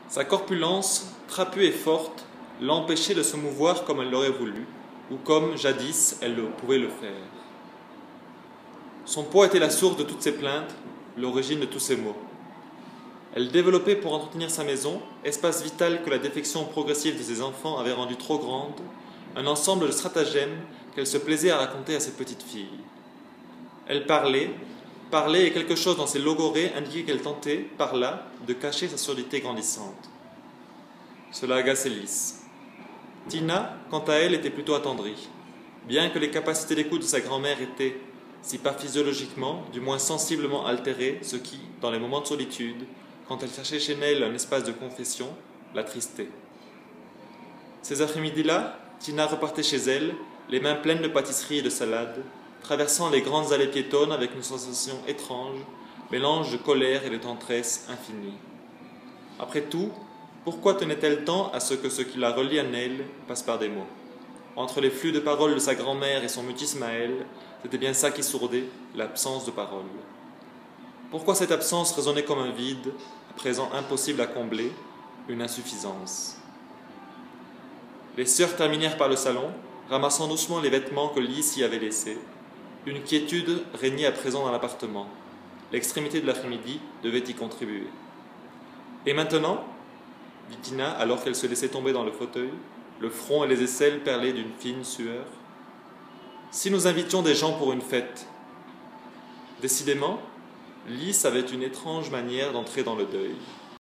Sa corpulence, trapue et forte, l'empêchait de se mouvoir comme elle l'aurait voulu, ou comme, jadis, elle pouvait le faire. Son poids était la source de toutes ses plaintes, l'origine de tous ses maux. Elle développait pour entretenir sa maison, espace vital que la défection progressive de ses enfants avait rendu trop grande, un ensemble de stratagèmes qu'elle se plaisait à raconter à ses petites filles. Elle parlait, et quelque chose dans ses logorrhées indiquait qu'elle tentait, par là, de cacher sa surdité grandissante. Cela agaçait Lys. Tina, quant à elle, était plutôt attendrie. Bien que les capacités d'écoute de sa grand-mère étaient, si pas physiologiquement, du moins sensiblement altérées, ce qui, dans les moments de solitude, quand elle cherchait chez elle un espace de confession, l'attristait. Ces après-midi-là, Tina repartait chez elle, les mains pleines de pâtisseries et de salades, traversant les grandes allées piétonnes avec une sensation étrange, mélange de colère et de tendresse infinie. Après tout, pourquoi tenait-elle tant à ce qui la relie à Neil passe par des mots? Entre les flux de paroles de sa grand-mère et son mutisme à elle, c'était bien ça qui sourdait, l'absence de parole. Pourquoi cette absence résonnait comme un vide, à présent impossible à combler, une insuffisance? Les sœurs terminèrent par le salon, ramassant doucement les vêtements que Lys y avait laissés. Une quiétude régnait à présent dans l'appartement. L'extrémité de l'après-midi devait y contribuer. « Et maintenant » dit Tina alors qu'elle se laissait tomber dans le fauteuil, le front et les aisselles perlés d'une fine sueur. « Si nous invitions des gens pour une fête ?» Décidément, Lys avait une étrange manière d'entrer dans le deuil.